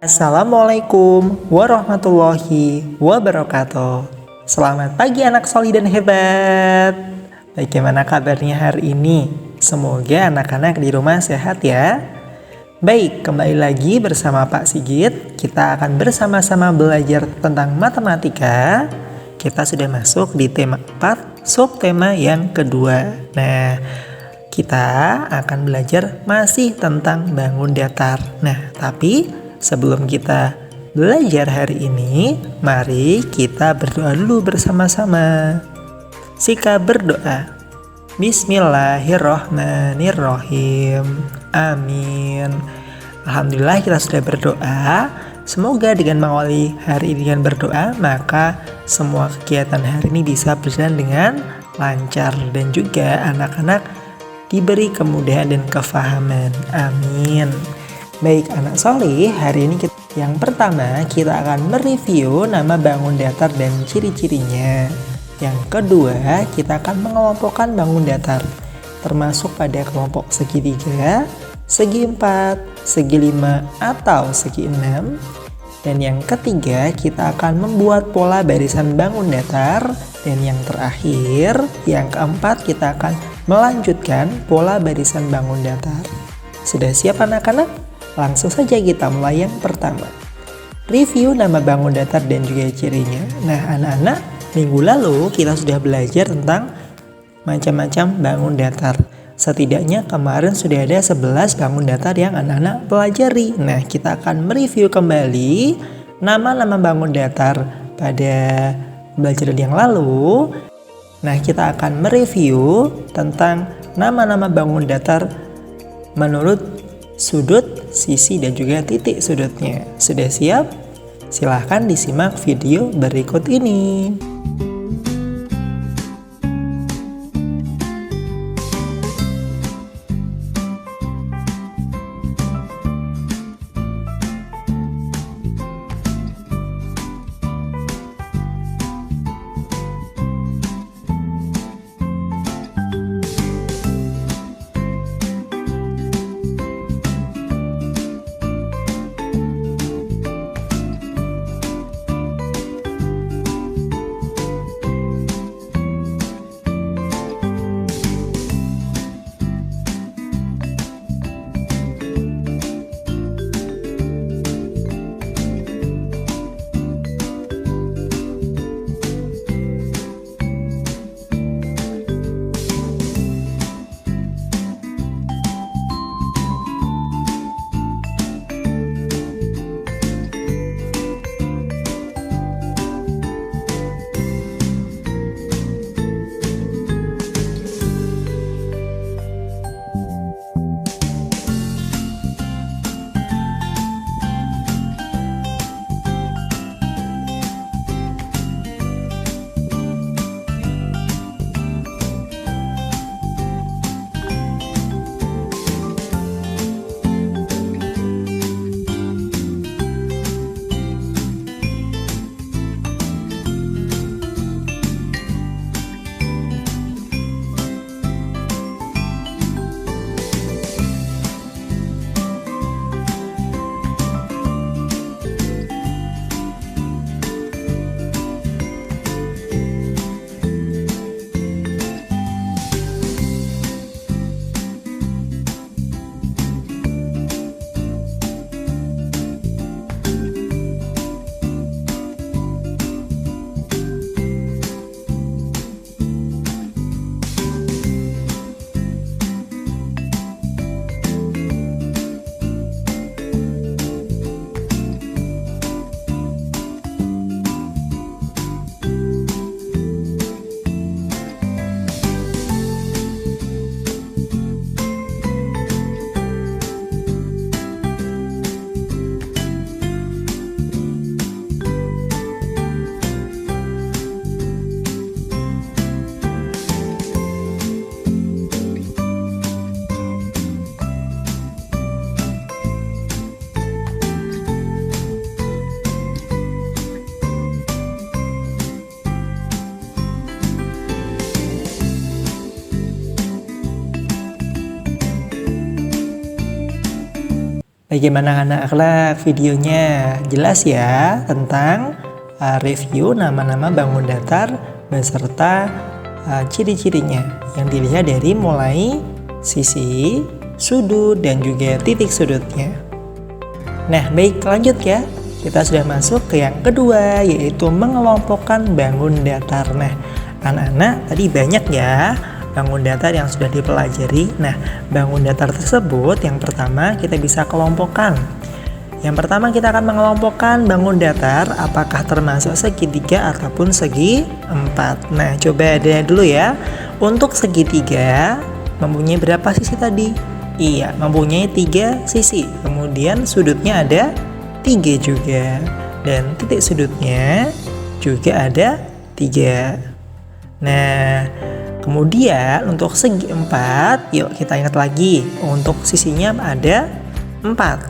Assalamualaikum warahmatullahi wabarakatuh. Selamat pagi anak solih dan hebat. Bagaimana kabarnya hari ini? Semoga anak-anak di rumah sehat ya. Baik, kembali lagi bersama Pak Sigit. Kita akan bersama-sama belajar tentang matematika. Kita sudah masuk di tema 4, subtema yang kedua. Nah, kita akan belajar masih tentang bangun datar. Nah, tapi sebelum kita belajar hari ini, mari kita berdoa dulu bersama-sama. Sika berdoa. Bismillahirrohmanirrohim. Amin. Alhamdulillah kita sudah berdoa. Semoga dengan mengawali hari ini dengan berdoa, maka semua kegiatan hari ini bisa berjalan dengan lancar dan juga anak-anak diberi kemudahan dan kefahaman. Amin. Baik anak solih, hari ini yang pertama kita akan mereview nama bangun datar dan ciri-cirinya. Yang kedua kita akan mengelompokkan bangun datar, termasuk pada kelompok segi 3, segi 4, segi 5 atau segi 6. Dan yang ketiga kita akan membuat pola barisan bangun datar. Dan yang terakhir, yang keempat kita akan melanjutkan pola barisan bangun datar. Sudah siap anak-anak? Langsung saja kita mulai yang pertama. Review nama bangun datar dan juga cirinya. Nah anak-anak, minggu lalu kita sudah belajar tentang macam-macam bangun datar. Setidaknya kemarin sudah ada 11 bangun datar yang anak-anak pelajari. Nah kita akan mereview kembali nama-nama bangun datar pada pembelajaran yang lalu. Nah kita akan mereview tentang nama-nama bangun datar menurut sudut, sisi, dan juga titik sudutnya. Sudah siap? Silahkan disimak video berikut ini. Bagaimana anak-anak videonya? Jelas ya tentang review nama-nama bangun datar beserta ciri-cirinya yang dilihat dari mulai sisi, sudut, dan juga titik sudutnya. Nah, baik, lanjut ya. Kita sudah masuk ke yang kedua, yaitu mengelompokkan bangun datar. Nah, anak-anak tadi banyak ya bangun datar yang sudah dipelajari. Nah, bangun datar tersebut yang pertama kita bisa kelompokkan. Yang pertama kita akan mengelompokkan bangun datar apakah termasuk segitiga ataupun segi empat. Nah, coba lihat dulu ya. Untuk segitiga mempunyai berapa sisi tadi? Iya, mempunyai 3 sisi. Kemudian sudutnya ada 3 juga. Dan titik sudutnya juga ada 3. Nah, kemudian untuk segi 4, yuk kita ingat lagi. Untuk sisinya ada 4.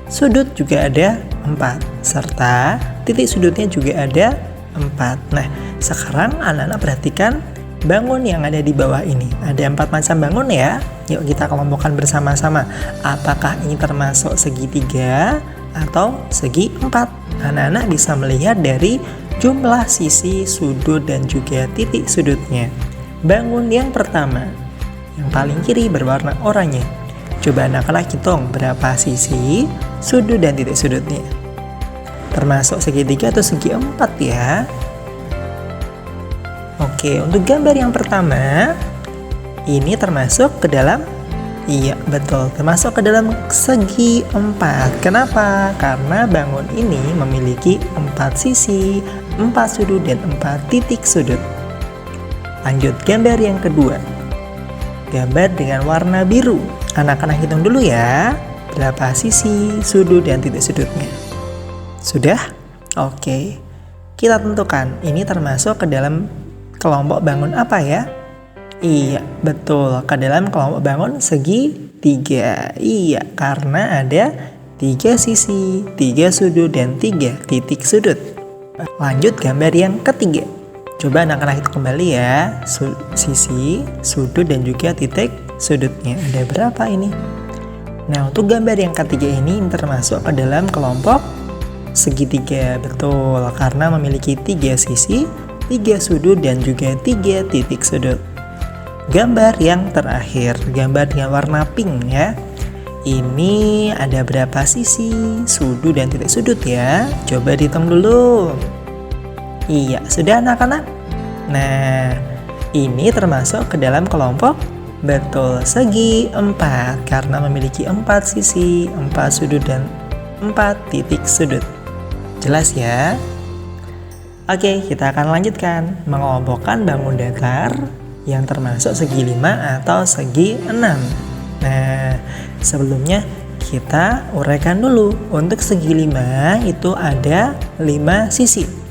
Sudut juga ada 4. Serta titik sudutnya juga ada 4. Nah, sekarang anak-anak perhatikan bangun yang ada di bawah ini. Ada 4 macam bangun ya. Yuk kita kelompokkan bersama-sama. Apakah ini termasuk segitiga atau segi 4? Anak-anak bisa melihat dari jumlah sisi, sudut, dan juga titik sudutnya. Bangun yang pertama, yang paling kiri berwarna oranye. Coba anak-anak hitung berapa sisi, sudut, dan titik sudutnya. Termasuk segitiga atau segi 4 ya. Oke, untuk gambar yang pertama, ini termasuk ke dalam, iya betul, termasuk ke dalam segi 4. Kenapa? Karena bangun ini memiliki 4 sisi, 4 sudut, dan 4 titik sudut. Lanjut gambar yang kedua. Gambar dengan warna biru. Anak-anak hitung dulu ya. Berapa sisi, sudut, dan titik sudutnya. Sudah? Oke. Kita tentukan ini termasuk ke dalam kelompok bangun apa ya? Iya, betul. Ke dalam kelompok bangun segitiga. Iya, karena ada 3 sisi, 3 sudut, dan 3 titik sudut. Lanjut gambar yang ketiga. Coba anak-anak hitung kembali ya, sisi, sudut, dan juga titik sudutnya. Ada berapa ini? Nah, untuk gambar yang ketiga ini termasuk ke dalam kelompok segitiga. Betul, karena memiliki 3 sisi, 3 sudut, dan juga 3 titik sudut. Gambar yang terakhir, gambar dengan warna pink ya. Ini ada berapa sisi, sudut, dan titik sudut ya? Coba dihitung dulu. Iya, sudah anak-anak? Nah, ini termasuk ke dalam kelompok betul segi 4 karena memiliki 4 sisi, 4 sudut, dan 4 titik sudut. Jelas ya? Oke, kita akan lanjutkan mengelompokkan bangun datar yang termasuk segi 5 atau segi 6. Nah, sebelumnya kita uraikan dulu. Untuk segi 5 itu ada 5 sisi.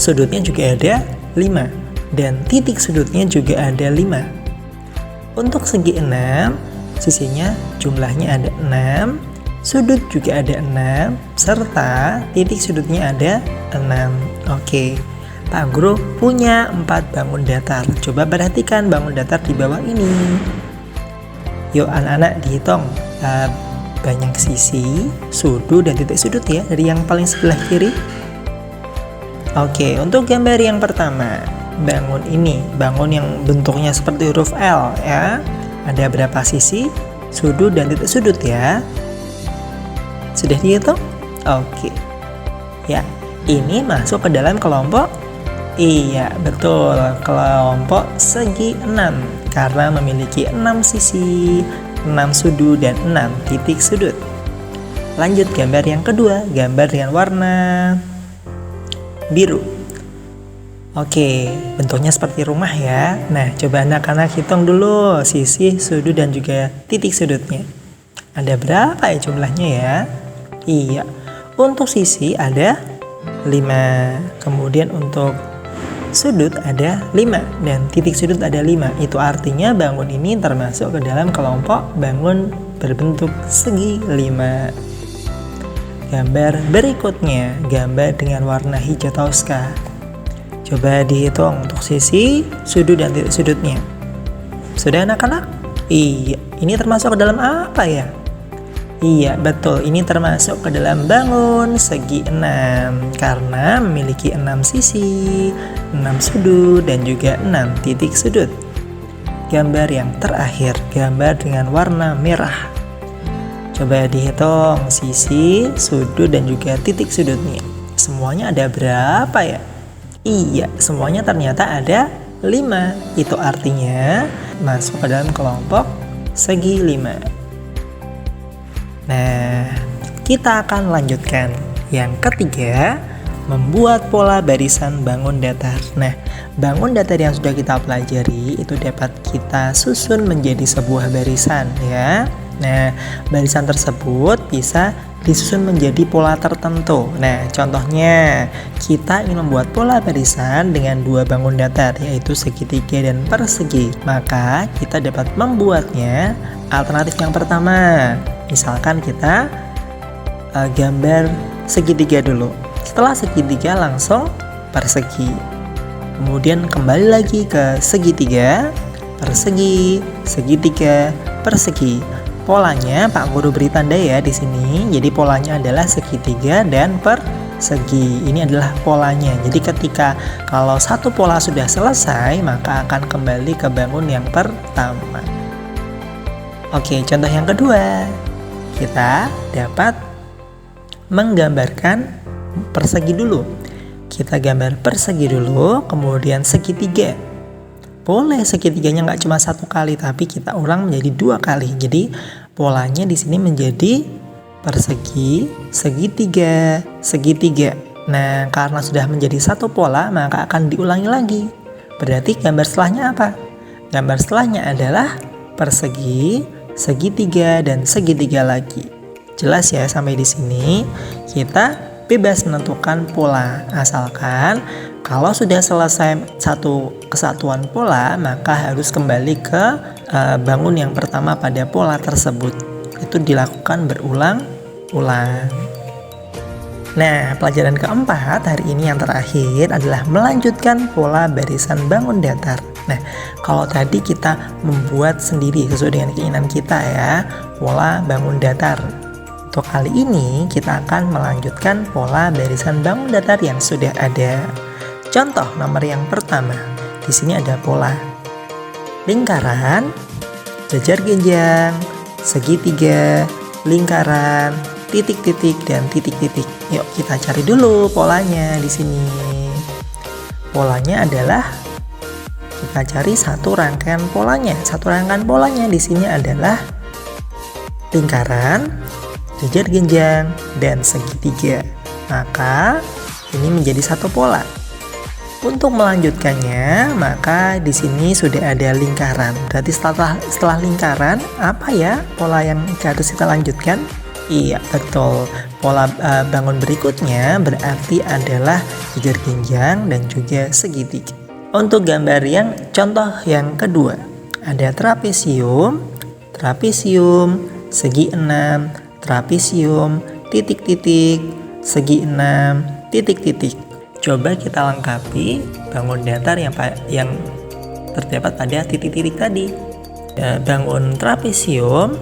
Sudutnya juga ada 5 dan titik sudutnya juga ada 5. Untuk segi 6, sisinya jumlahnya ada 6, sudut juga ada 6, serta titik sudutnya ada 6. Oke, Pak Guru punya 4 bangun datar. Coba perhatikan bangun datar di bawah ini. Yuk anak-anak dihitung banyak sisi, sudut, dan titik sudut ya dari yang paling sebelah kiri. Oke, untuk gambar yang pertama, bangun ini, bangun yang bentuknya seperti huruf L ya. Ada berapa sisi, sudut, dan titik sudut ya? Sudah dihitung? Oke. Ya, ini masuk ke dalam kelompok, iya betul, kelompok segi 6 karena memiliki 6 sisi, 6 sudut, dan 6 titik sudut. Lanjut gambar yang kedua, gambar dengan warna biru. Oke, bentuknya seperti rumah ya. Nah, coba anak-anak hitung dulu sisi, sudut, dan juga titik sudutnya. Ada berapa ya jumlahnya ya? Iya, untuk sisi ada 5. Kemudian untuk sudut ada 5 dan titik sudut ada 5. Itu artinya bangun ini termasuk ke dalam kelompok bangun berbentuk segi 5. Gambar berikutnya, gambar dengan warna hijau toska. Coba dihitung untuk sisi, sudut, dan titik sudutnya. Sudah anak-anak? Iya, ini termasuk ke dalam apa ya? Iya, betul. Ini termasuk ke dalam bangun segi 6 karena memiliki 6 sisi, 6 sudut, dan juga 6 titik sudut. Gambar yang terakhir, gambar dengan warna merah. Coba dihitung sisi, sudut, dan juga titik sudutnya. Semuanya ada berapa ya? Iya, semuanya ternyata ada 5. Itu artinya masuk ke dalam kelompok segi 5. Nah, kita akan lanjutkan. Yang ketiga, membuat pola barisan bangun datar. Nah, bangun datar yang sudah kita pelajari itu dapat kita susun menjadi sebuah barisan ya. Nah, barisan tersebut bisa disusun menjadi pola tertentu. Nah, contohnya kita ingin membuat pola barisan dengan 2 bangun datar, yaitu segitiga dan persegi. Maka kita dapat membuatnya alternatif yang pertama. Misalkan kita gambar segitiga dulu. Setelah segitiga langsung persegi. Kemudian kembali lagi ke segitiga, persegi, segitiga, persegi. Polanya Pak Guru beri tanda ya di sini. Jadi polanya adalah segitiga dan persegi. Ini adalah polanya. Jadi ketika kalau satu pola sudah selesai, maka akan kembali ke bangun yang pertama. Oke, contoh yang kedua. Kita dapat menggambarkan persegi dulu. Kita gambar persegi dulu, kemudian segitiga. Boleh segitiganya nggak cuma 1 kali, tapi kita ulang menjadi 2 kali. Jadi polanya di sini menjadi persegi, segitiga, segitiga. Nah, karena sudah menjadi 1 pola, maka akan diulangi lagi. Berarti gambar setelahnya apa? Gambar setelahnya adalah persegi, segitiga, dan segitiga lagi. Jelas ya sampai di sini? Kita bebas menentukan pola, asalkan kalau sudah selesai satu kesatuan pola, maka harus kembali ke bangun yang pertama pada pola tersebut. Itu dilakukan berulang-ulang. Nah, pelajaran keempat hari ini yang terakhir adalah melanjutkan pola barisan bangun datar. Nah, kalau tadi kita membuat sendiri sesuai dengan keinginan kita ya, pola bangun datar. Untuk kali ini kita akan melanjutkan pola barisan bangun datar yang sudah ada. Contoh nomor yang pertama, di sini ada pola lingkaran, jajar genjang, segitiga, lingkaran, titik-titik, dan titik-titik. Yuk kita cari dulu polanya di sini. Polanya adalah kita cari satu rangkaian polanya. Satu rangkaian polanya di sini adalah lingkaran, jajar genjang, dan segitiga. Maka ini menjadi satu pola. Untuk melanjutkannya, maka di sini sudah ada lingkaran. Berarti setelah lingkaran, apa ya pola yang harus kita lanjutkan? Iya, betul. Pola bangun berikutnya berarti adalah jajar genjang dan juga segitiga. Untuk gambar yang contoh yang kedua, ada trapesium, segi 6, trapesium, titik-titik, segi 6, titik-titik. Coba kita lengkapi bangun datar yang terdapat pada titik-titik tadi. Bangun trapesium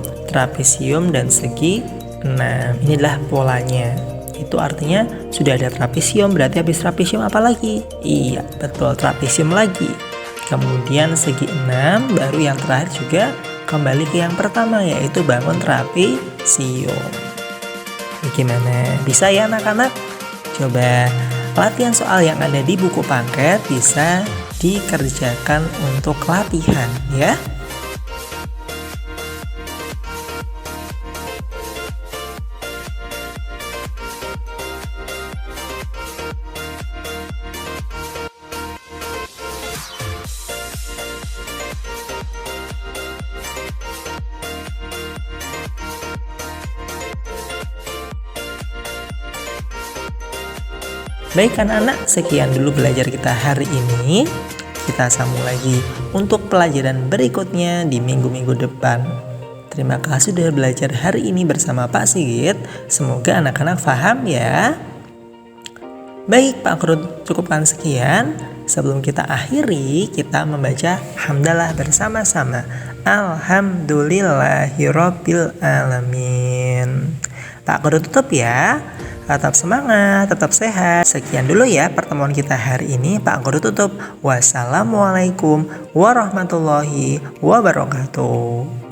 dan segi 6. Inilah polanya. Itu artinya sudah ada trapesium, berarti habis trapesium apa lagi? Iya, betul, trapesium lagi. Kemudian segi 6, baru yang terakhir juga kembali ke yang pertama, yaitu bangun trapesium. Gimana? Bisa ya anak-anak? Coba latihan soal yang ada di buku paket bisa dikerjakan untuk latihan ya. Baik anak-anak, sekian dulu belajar kita hari ini. Kita sambung lagi untuk pelajaran berikutnya di minggu-minggu depan. Terima kasih sudah belajar hari ini bersama Pak Sigit. Semoga anak-anak paham ya. Baik, Pak Guru cukupkan sekian. Sebelum kita akhiri, kita membaca hamdalah bersama-sama. Alhamdulillahirabbil alamin. Amin. Tak Guru tutup ya. Tetap semangat, tetap sehat. Sekian dulu ya pertemuan kita hari ini. Pak Guru tutup. Wassalamualaikum warahmatullahi wabarakatuh.